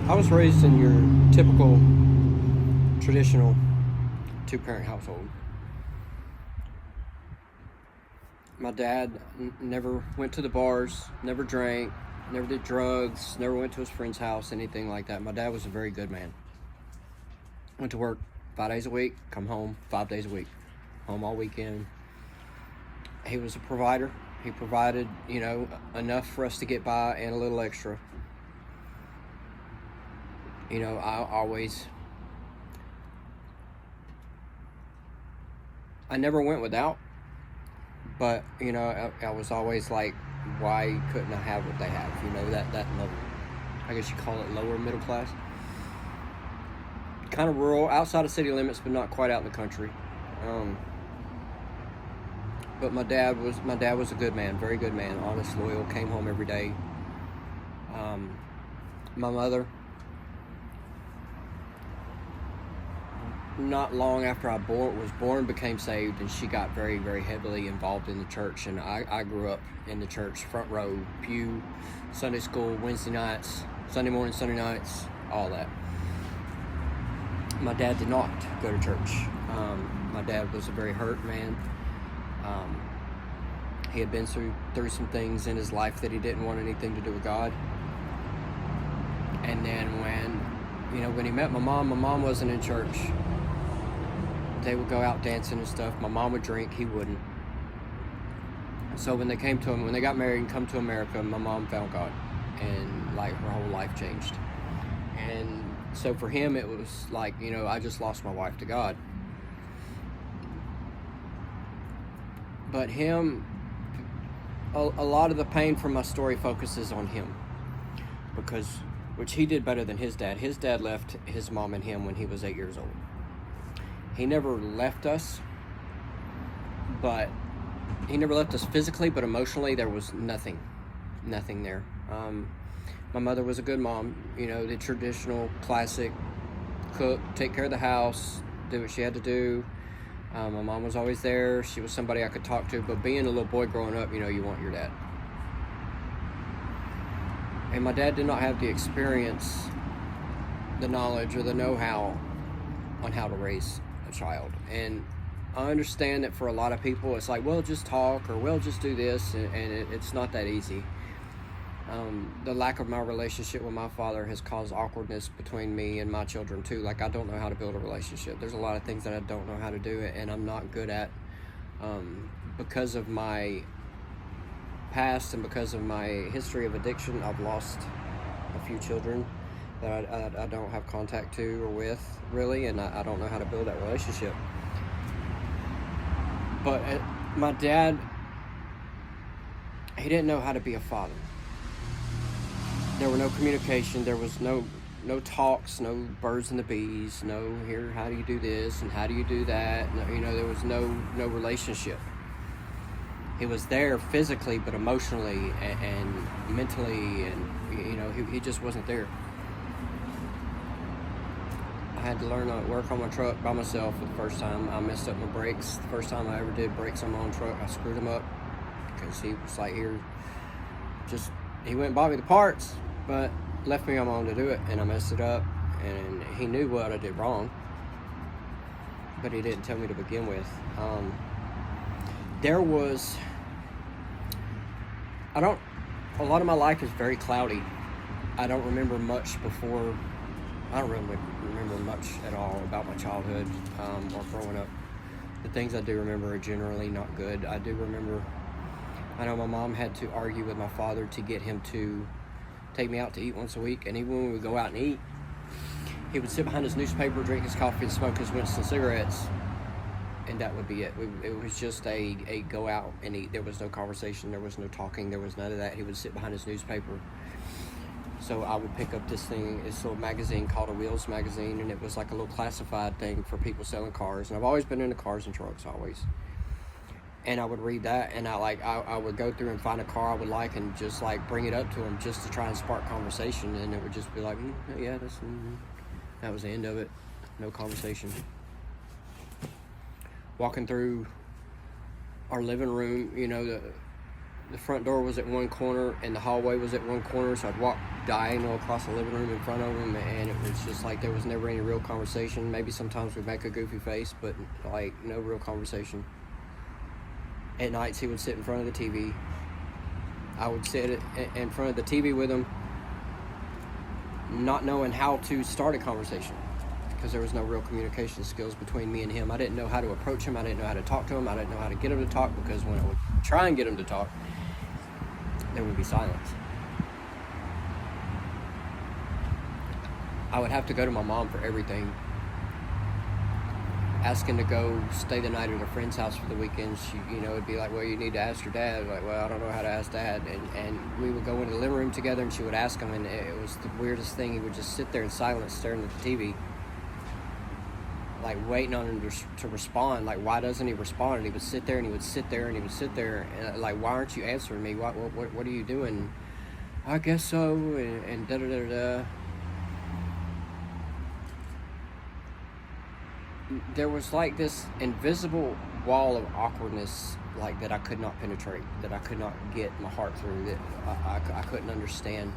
I was raised in your typical traditional two-parent household. My dad never went to the bars, never drank, never did drugs, never went to his friend's house, anything like that. My dad was a very good man. Went to work 5 days a week, come home 5 days a week, home all weekend. He was a provider. He provided, enough for us to get by and a little extra. I never went without, but I was always like, why couldn't I have what they have? That level. I guess you call it lower middle class. Kind of rural, outside of city limits, but not quite out in the country. But my dad was a good man, very good man, honest, loyal. Came home every day. My mother, not long after I was born, became saved, and she got very, very heavily involved in the church. And I grew up in the church, front row, pew, Sunday school, Wednesday nights, Sunday morning, Sunday nights, all that. My dad did not go to church. My dad was a very hurt man. He had been through some things in his life that he didn't want anything to do with God. And then when he met my mom wasn't in church. They would go out dancing and stuff. My mom would drink, he wouldn't. So when they got married and come to America, my mom found God, and like her whole life changed. And so for him, it was like, I just lost my wife to God. But him, a lot of the pain from my story focuses on him, which he did better than his dad. His dad left his mom and him when he was 8 years old. He never left us, but he never left us physically, but emotionally there was nothing there. My mother was a good mom, the traditional classic cook, take care of the house, do what she had to do. My mom was always there. She was somebody I could talk to, but being a little boy growing up, you want your dad. And my dad did not have the experience, the knowledge, or the know-how on how to raise a child. And I understand that for a lot of people, it's like, well, just talk, or well, just do this, and it's not that easy. The lack of my relationship with my father has caused awkwardness between me and my children too. Like, I don't know how to build a relationship. There's a lot of things that I don't know how to do, and I'm not good at, because of my past and because of my history of addiction. I've lost a few children that I don't have contact to or with, really, and I don't know how to build that relationship. But my dad, he didn't know how to be a father. There were no communication. There was no talks, no birds and the bees, no here, how do you do this and how do you do that? No, there was no relationship. He was there physically, but emotionally and mentally, and he just wasn't there. I had to learn to work on my truck by myself for the first time. I messed up my brakes. The first time I ever did brakes on my own truck, I screwed them up because he was like, he went and bought me the parts, but left me on my own to do it, and I messed it up, and he knew what I did wrong, but he didn't tell me to begin with. A lot of my life is very cloudy. I don't remember much before. I don't really remember much at all about my childhood or growing up. The things I do remember are generally not good. I know my mom had to argue with my father to get him to take me out to eat once a week, and even when we would go out and eat, he would sit behind his newspaper, drink his coffee, and smoke his Winston cigarettes, and that would be it. It was just a go out and eat. There was no conversation, there was no talking, there was none of that. He would sit behind his newspaper. So I would pick up this little magazine called a Wheels magazine, and it was like a little classified thing for people selling cars, and I've always been into cars and trucks, always. And I would read that, and I would go through and find a car I would like and just like bring it up to him just to try and spark conversation, and it would just be like, yeah, that was the end of it. No conversation. Walking through our living room, the front door was at one corner and the hallway was at one corner, so I'd walk diagonal across the living room in front of him, and it was just like there was never any real conversation. Maybe sometimes we'd make a goofy face, but like no real conversation. At nights he would sit in front of the TV. I would sit in front of the TV with him, not knowing how to start a conversation because there was no real communication skills between me and him. I didn't know how to approach him. I didn't know how to talk to him. I didn't know how to get him to talk, because when I would try and get him to talk, there would be silence. I would have to go to my mom for everything. Asking to go stay the night at a friend's house for the weekend, it'd be like, well, you need to ask your dad. Like, well, I don't know how to ask dad. And we would go into the living room together, and she would ask him, and it was the weirdest thing. He would just sit there in silence, staring at the TV, like waiting on him to respond. Like, why doesn't he respond? And he would sit there, and he would sit there, and he would sit there, and like, why aren't you answering me? What are you doing? I guess so, and da da da da. There was like this invisible wall of awkwardness, like that I could not penetrate, that I could not get my heart through, that I couldn't understand.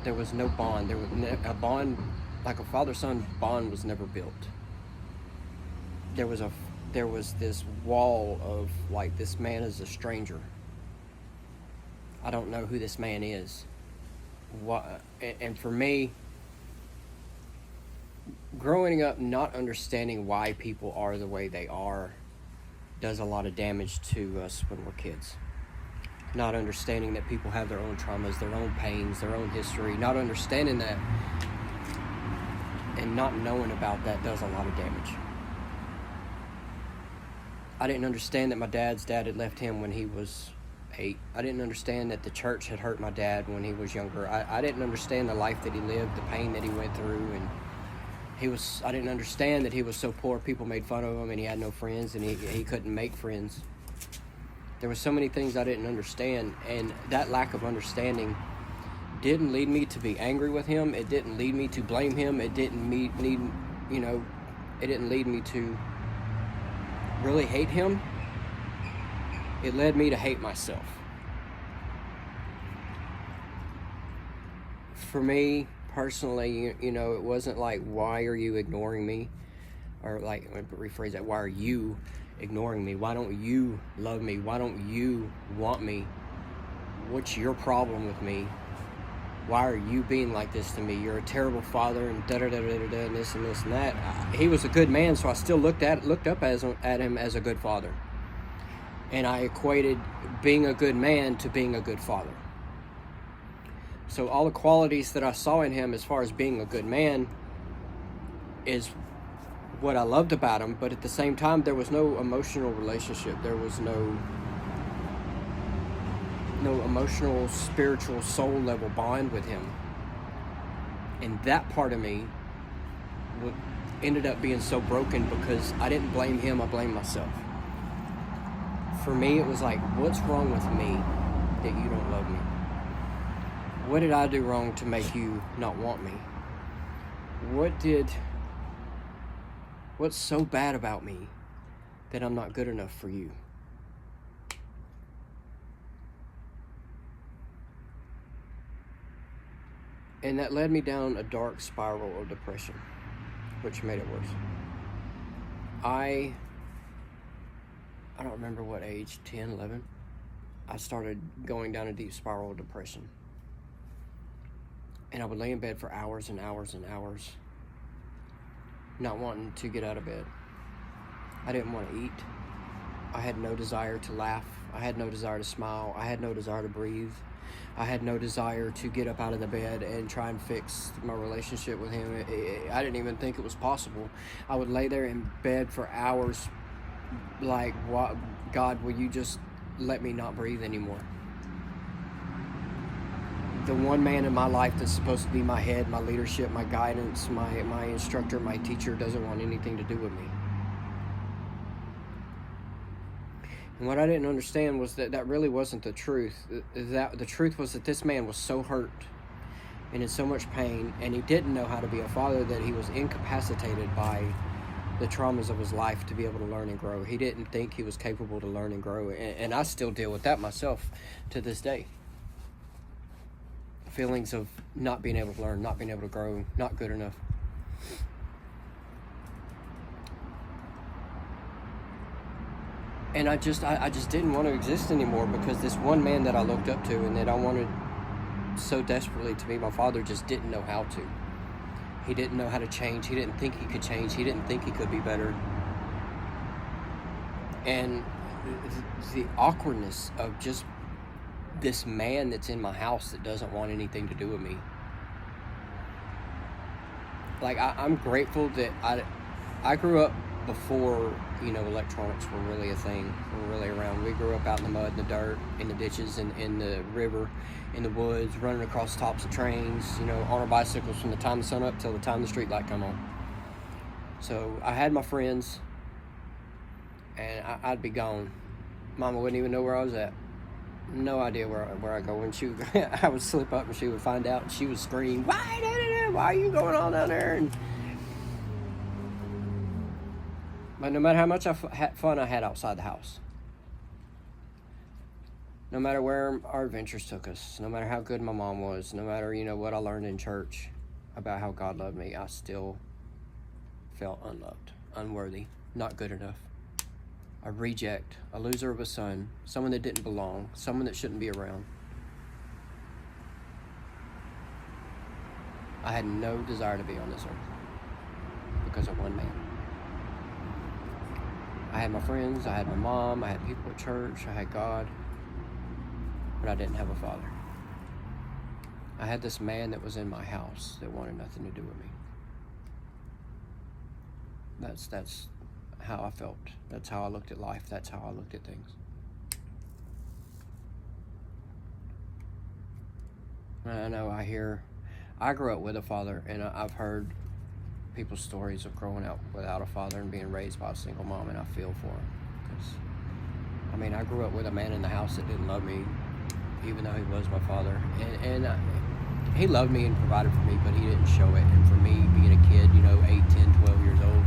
There was no bond. There was a bond, like a father-son bond, was never built. There was this wall of like, this man is a stranger. I don't know who this man is. And for me, growing up not understanding why people are the way they are does a lot of damage to us when we're kids. Not understanding that people have their own traumas, their own pains, their own history. Not understanding that and not knowing about that does a lot of damage. I didn't understand that my dad's dad had left him when he was 8. I didn't understand that the church had hurt my dad when he was younger. I didn't understand the life that he lived, the pain that he went through, and I didn't understand that he was so poor, people made fun of him, and he had no friends, and he couldn't make friends. There were so many things I didn't understand, and that lack of understanding didn't lead me to be angry with him. It didn't lead me to blame him. It didn't lead me to really hate him. It led me to hate myself. For me, personally, it wasn't like, why are you ignoring me? Or like, let me rephrase that, why are you ignoring me? Why don't you love me? Why don't you want me? What's your problem with me? Why are you being like this to me? You're a terrible father, and da-da-da-da-da, and this and this and that. He was a good man, so I still looked at him as a good father. And I equated being a good man to being a good father. So all the qualities that I saw in him as far as being a good man is what I loved about him, but at the same time, there was no emotional relationship. There was no emotional, spiritual, soul level bond with him. And that part of me ended up being so broken because I didn't blame him, I blamed myself. For me, it was like, what's wrong with me that you don't love me? What did I do wrong to make you not want me? What's so bad about me that I'm not good enough for you? And that led me down a dark spiral of depression, which made it worse. I don't remember what age, 10, 11, I started going down a deep spiral of depression. And I would lay in bed for hours and hours and hours, not wanting to get out of bed. I didn't want to eat. I had no desire to laugh. I had no desire to smile. I had no desire to breathe. I had no desire to get up out of the bed and try and fix my relationship with him. I didn't even think it was possible. I would lay there in bed for hours like, what, God, will you just let me not breathe anymore? The one man in my life that's supposed to be my head, my leadership, my guidance, my instructor, my teacher, doesn't want anything to do with me. And what I didn't understand was that really wasn't the truth. That the truth was that this man was so hurt and in so much pain, and he didn't know how to be a father, that he was incapacitated by the traumas of his life to be able to learn and grow. He didn't think he was capable to learn and grow, and I still deal with that myself to this day. Feelings of not being able to learn, not being able to grow, not good enough. And I just didn't want to exist anymore, because this one man that I looked up to and that I wanted so desperately to be my father just didn't know how to. He didn't know how to change. He didn't think he could change. He didn't think he could be better. And the awkwardness of just this man that's in my house that doesn't want anything to do with me. Like, I'm grateful that I grew up before, electronics were really a thing, were really around. We grew up out in the mud, in the dirt, in the ditches, in the river, in the woods, running across the tops of trains, on our bicycles from the time the sun up till the time the street light come on. So I had my friends, and I'd be gone. Mama wouldn't even know where I was at. No idea where I go. And I would slip up and she would find out, and she would scream, why are you going on down there? But no matter how much fun I had outside the house, no matter where our adventures took us, no matter how good my mom was, no matter, what I learned in church about how God loved me, I still felt unloved, unworthy, not good enough. A reject, a loser of a son, someone that didn't belong, someone that shouldn't be around. I had no desire to be on this earth because of one man. I had my friends, I had my mom, I had people at church, I had God, but I didn't have a father. I had this man that was in my house that wanted nothing to do with me. That's how I felt. That's how I looked at life. That's how I looked at things. I know I grew up with a father, and I've heard people's stories of growing up without a father and being raised by a single mom, and I feel for them. Because, I grew up with a man in the house that didn't love me, even though he was my father. And he loved me and provided for me, but he didn't show it. And for me, being a kid, 8, 10, 12 years old,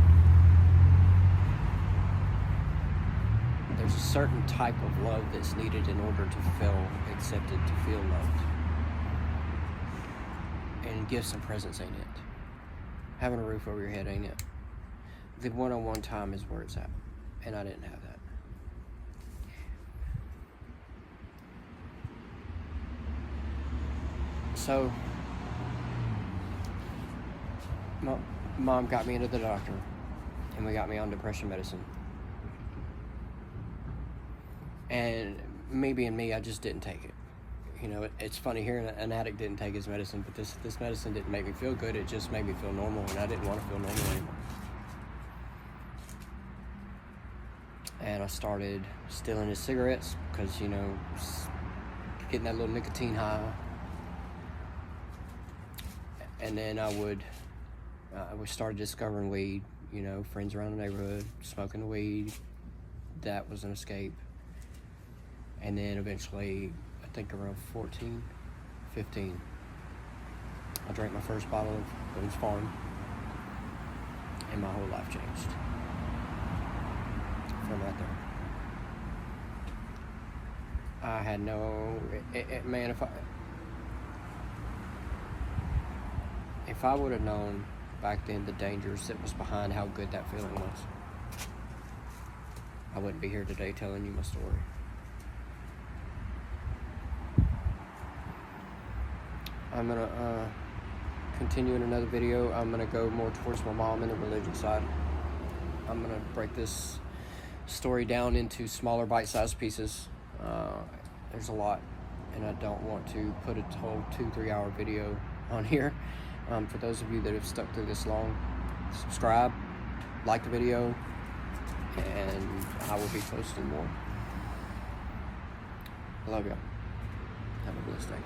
there's a certain type of love that's needed in order to feel accepted, to feel loved. And gifts and presents ain't it. Having a roof over your head ain't it. The one-on-one time is where it's at. And I didn't have that. So, my mom got me into the doctor, and we got me on depression medicine. And me being me, I just didn't take it. It's funny hearing an addict didn't take his medicine, but this medicine didn't make me feel good. It just made me feel normal, and I didn't want to feel normal anymore. And I started stealing his cigarettes because, getting that little nicotine high. And then we started discovering weed, friends around the neighborhood, smoking the weed. That was an escape. And then eventually, I think around 14, 15, I drank my first bottle of Boone's Farm, and my whole life changed from right there. I had man, if I would have known back then the dangers that was behind how good that feeling was, I wouldn't be here today telling you my story. I'm going to continue in another video. I'm going to go more towards my mom and the religion side. I'm going to break this story down into smaller bite-sized pieces. There's a lot, and I don't want to put a whole 2-3 hour video on here. For those of you that have stuck through this long, subscribe, like the video, and I will be posting more. I love y'all. Have a blessed day.